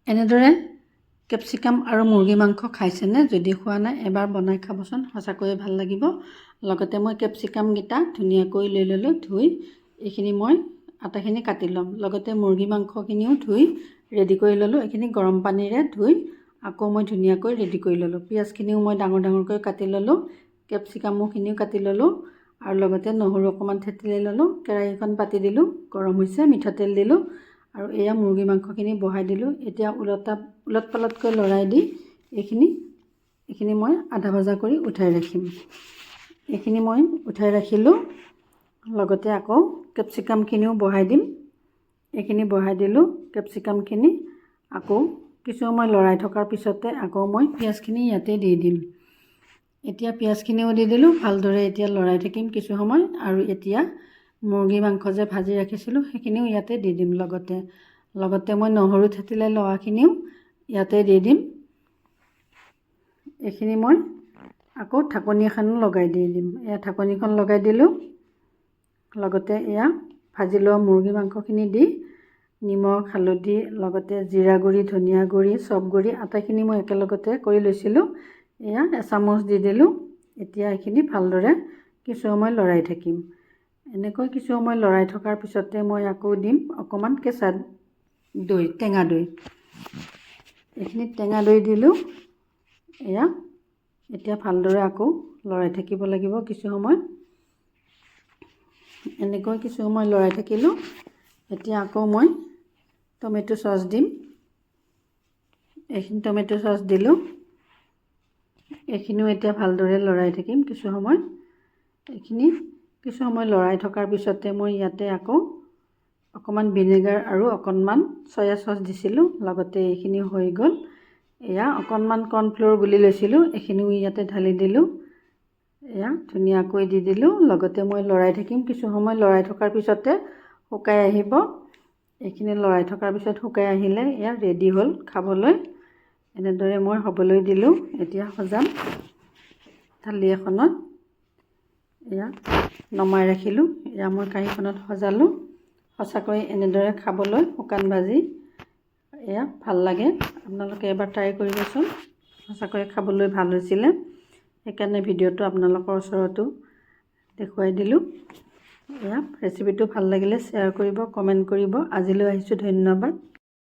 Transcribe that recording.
এনেদৰে কেপচিকাম আৰু মুৰ্গী মাংস খাইছেনে? যদি খোৱা নাই এবাৰ বনাই খাবচোন, সঁচাকৈয়ে ভাল লাগিব। লগতে মই কেপচিকামকেইটা ধুনীয়াকৈ লৈ ল'লোঁ, ধুই এইখিনি মই আটাখিনি কাটি ল'ম। লগতে মুৰ্গী মাংসখিনিও ধুই ৰেডি কৰি ল'লোঁ। এইখিনি গৰম পানীৰে ধুই আকৌ মই ধুনীয়াকৈ ৰেডি কৰি ল'লোঁ। পিঁয়াজখিনিও মই ডাঙৰ ডাঙৰকৈ কাটি ল'লোঁ, কেপচিকামখিনিও কাটি ল'লোঁ আৰু লগতে নহৰু অকণমান থেতেলি ল'লোঁ। কেৰাহীখন পাতি দিলোঁ, গৰম হৈছে, মিঠাতেল দিলোঁ আৰু এয়া মুৰ্গী মাংসখিনি বহাই দিলোঁ। এতিয়া ওলট পালটকৈ লৰাই দি এইখিনি মই আধা ভজা কৰি উঠাই ৰাখিম। এইখিনি মই উঠাই ৰাখিলোঁ। লগতে আকৌ কেপচিকামখিনিও বহাই দিম। এইখিনি বহাই দিলোঁ কেপচিকামখিনি। আকৌ কিছু সময় লৰাই থকাৰ পিছতে আকৌ মই পিঁয়াজখিনি ইয়াতে দি দিম। এতিয়া পিঁয়াজখিনিও দি দিলোঁ, ভালদৰে এতিয়া লৰাই থাকিম কিছু সময়। আৰু এতিয়া মুৰ্গী মাংস যে ভাজি ৰাখিছিলোঁ সেইখিনিও ইয়াতে দি দিম। লগতে মই নহৰু থেতেলাই লোৱাখিনিও ইয়াতে দি দিম। এইখিনি মই আকৌ ঢাকনি এখনো লগাই দি দিম। এয়া ঢাকনিখন লগাই দিলোঁ। লগতে এয়া ভাজি লোৱা মুৰ্গী মাংসখিনি দি নিমখ, হালধি, লগতে জিৰা গুড়ি, ধনিয়া গুড়ি, চব গুড়ি আটাইখিনি মই একেলগতে কৰি লৈছিলোঁ, এয়া এচামুচ দি দিলোঁ। এতিয়া এইখিনি ভালদৰে কিছু সময় লৰাই থাকিম। এনেকৈ কিছু সময় লৰাই থকাৰ পিছতে মই আকৌ দিম অকণমান কেঁচা দৈ, টেঙা দৈ। এইখিনি টেঙা দৈ দিলোঁ। এয়া এতিয়া ভালদৰে আকৌ লৰাই থাকিব লাগিব কিছু সময়। এনেকৈ কিছু সময় লৰাই থাকিলোঁ। এতিয়া আকৌ মই টমেটো চচ দিম। এইখিনি টমেটো চচ দিলোঁ। এইখিনিও এতিয়া ভালদৰে লৰাই থাকিম কিছু সময়। এইখিনি কিছু সময় লৰাই থকাৰ পিছতে মই ইয়াতে আকৌ অকণমান ভিনেগাৰ আৰু অকণমান চয়া চচ দিছিলোঁ। লগতে এইখিনি হৈ গ'ল। এয়া অকণমান কৰ্ণফ্ল'ৰ গুলি লৈছিলোঁ, এইখিনিও ইয়াতে ঢালি দিলোঁ। এয়া ধুনীয়াকৈ দি দিলোঁ। লগতে মই লৰাই থাকিম কিছু সময়। লৰাই থকাৰ পিছতে শুকাই আহিব। এইখিনি লৰাই থকাৰ পিছত শুকাই আহিলে এয়া ৰেডি হ'ল খাবলৈ। এনেদৰে মই হ'বলৈ দিলোঁ। এতিয়া সজাম থালি এখনত। এয়া নমাই ৰাখিলোঁ। এয়া মই কাঁহীখনত সজালোঁ। সঁচাকৈ এনেদৰে খাবলৈ শুকান ভাজি এয়া ভাল লাগে। আপোনালোকে এবাৰ ট্ৰাই কৰিবচোন, সঁচাকৈ খাবলৈ ভাল হৈছিলে। সেইকাৰণে ভিডিঅ'টো আপোনালোকৰ ওচৰতো দেখুৱাই দিলোঁ। এয়া ৰেচিপিটো ভাল লাগিলে শ্বেয়াৰ কৰিব, কমেণ্ট কৰিব। আজিলৈ আহিছোঁ, ধন্যবাদ।